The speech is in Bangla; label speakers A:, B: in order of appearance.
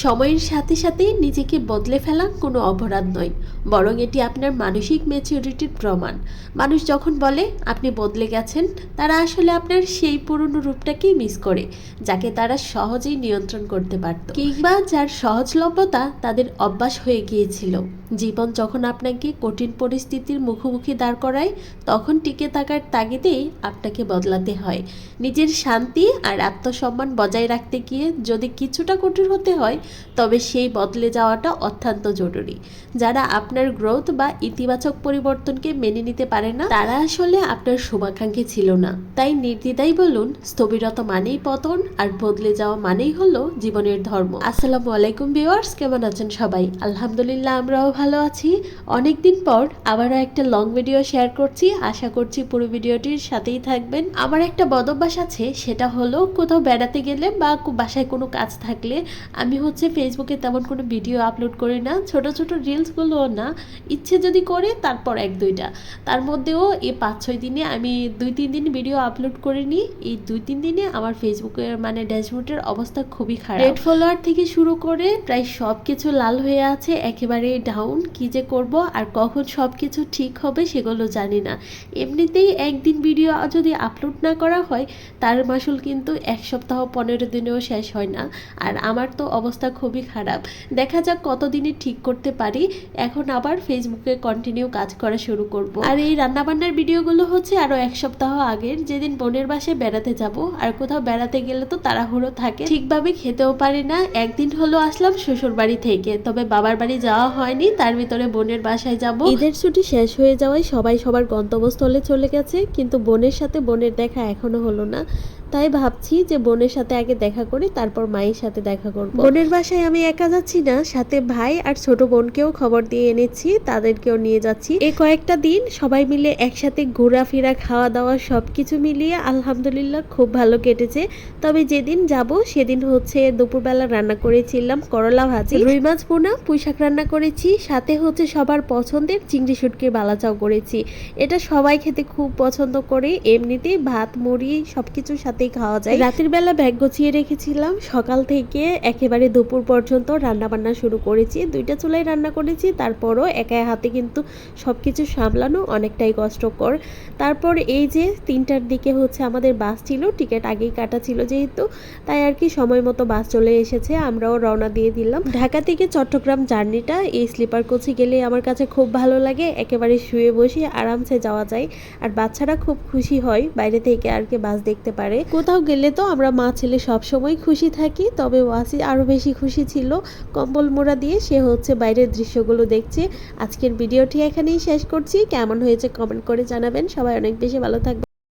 A: সময়ের সাথে সাথে নিজেকে বদলে ফেলা কোনো অপরাধ নয়, বরং এটি আপনার মানসিক ম্যাচুরিটির প্রমাণ। মানুষ যখন বলে আপনি বদলে গেছেন, তারা আসলে আপনার সেই পুরনো রূপটাকেই মিস করে, যাকে তারা সহজেই নিয়ন্ত্রণ করতে পারত, কিংবা যার সহজলভ্যতা তাদের অভ্যাস হয়ে গিয়েছিল। জীবন যখন আপনাকে কঠিন পরিস্থিতির মুখোমুখি দাঁড় করায়, তখন টিকে থাকার তাগিদেই আপনাকে বদলাতে হয়। নিজের শান্তি আর আত্মসম্মান বজায় রাখতে গিয়ে যদি কিছুটা কঠোর হতে হয়, তবে সেই বদলে যাওয়াটা অত্যন্ত জরুরি। যারা আপনার গ্রোথ বা ইতিবাচক পরিবর্তনকে মেনে নিতে পারে না, তারা আসলে আপনার শুভাকাঙ্ক্ষী ছিল না। তাই নির্দ্বিধায় বলুন, স্থবিরতা মানেই পতন, আর বদলে যাওয়া মানেই হলো জীবনের ধর্ম। আসসালামু আলাইকুম ভিউয়ার্স, কেমন আছেন সবাই? আলহামদুলিল্লাহ, আমরাও ভালো আছি। অনেকদিন পর আবারও একটা লং ভিডিও শেয়ার করছি। আশা করছি পুরো ভিডিওটির সাথেই থাকবেন। আমার একটা বদভ্যাস আছে, সেটা হলো কোথাও বেড়াতে গেলে বা বাসায় কোনো কাজ থাকলে আমি ফেসবুকে তেমন কোনো ভিডিও আপলোড করি না, ছোট ছোট রিলসগুলোও না। ইচ্ছে যদি করে তারপর এক দুইটা, তার মধ্যেও এই 5-6 দিনে আমি 2-3 দিন ভিডিও আপলোড করিনি। এই 2-3 দিনে আমার ফেসবুকের ড্যাশবোর্ডের অবস্থা খুবই খারাপ। রেড ফলোয়ার থেকে শুরু করে প্রায় সব কিছু লাল হয়ে আছে, একেবারে ডাউন। কি যে করব আর কখন সব কিছু ঠিক হবে সেগুলো জানি না। এমনিতেই একদিন ভিডিও যদি আপলোড না করা হয়, তার মাসুল কিন্তু 1 সপ্তাহ 15 দিনেও শেষ হয় না। আর আমার তো অবস্থা খুবই খারাপ। দেখা যাক কতদিনে ঠিক করতে পারি। এখন আবার ফেসবুকে কন্টিনিউ কাজ করা শুরু করব। আর এই রান্নাবান্নার ভিডিওগুলো আরো 1 সপ্তাহ আগের, যেদিন বোনের বাসায় বেড়াতে যাব। আর কোথাও বেড়াতে গেলে তো তাড়াহুড়ো থাকে, ঠিকভাবে খেতেও পারি না। একদিন হলো আসলাম শ্বশুর বাড়ি থেকে, তবে বাবার বাড়ি যাওয়া হয়নি। তার ভিতরে বোনের বাসায় যাব। ঈদের ছুটি শেষ হয়ে যাওয়ায় সবাই সবার গন্তব্যস্থলে চলে গেছে, কিন্তু বোনের সাথে বোনের দেখা এখনো হলো না। তাই ভাবছি যে বোনের সাথে আগে দেখা করি, তারপর মায়ের সাথে দেখা করব। বোনের বাসায় আমি একা যাচ্ছি না, সাথে ভাই আর ছোট বোনকেও খবর দিয়ে এনেছি, তাদেরকেও নিয়ে যাচ্ছি। এই কয়েকটা দিন সবাই মিলে একসাথে ঘোরাফেরা, খাওয়া দাওয়া সবকিছু মিলিয়ে আলহামদুলিল্লাহ খুব ভালো কেটেছে। তবে যেদিন যাব সেদিন দুপুরবেলা রান্না করেছিলাম করলা ভাজি, রুই মাছ ভুনা, পুঁইশাক রান্না করেছি, সাথে সবার পছন্দের চিংড়ি শুটকির বালাচাও করেছি। এটা সবাই খেতে খুব পছন্দ করে। এমনিতেই ভাত মুড়ি সবকিছুর সাথেই খাওয়া যায়। রাতের বেলা ব্যাগ গুছিয়ে রেখেছিলাম, সকাল থেকে একেবারে দুপুর পর্যন্ত রান্না বান্না শুরু করেছি। 2টা চুলায় রান্না করেছি, তারপরও একা হাতে কিন্তু সবকিছু সামলানো অনেকটাই কষ্টকর। তারপর এই যে 3টার দিকে আমাদের বাস ছিল, টিকিট আগেই কাটা ছিল যেহেতু, তাই আর কি সময় মতো বাস চলে এসেছে। আমরাও রওনা দিয়ে দিলাম। ঢাকা থেকে চট্টগ্রাম জার্নিটা এই স্লিপার কোচে গেলে আমার কাছে খুব ভালো লাগে। একেবারে শুয়ে বসে আরামসে যাওয়া যায়, আর বাচ্চারা খুব খুশি হয় বাইরে থেকে আর কি বাস দেখতে পারে। কোথাও গেলে তো আমরা মা ছেলে সবসময় খুশি থাকি, তবে ওয়াসি আরো বেশি খুশি ছিল। কম্বল মোড়া দিয়ে সে বাইরের দৃশ্যগুলো দেখছে। আজকের ভিডিওটি এখানেই শেষ করছি। কেমন হয়েছে কমেন্ট করে জানাবেন। সবাই অনেক বেশি ভালো থাকবে।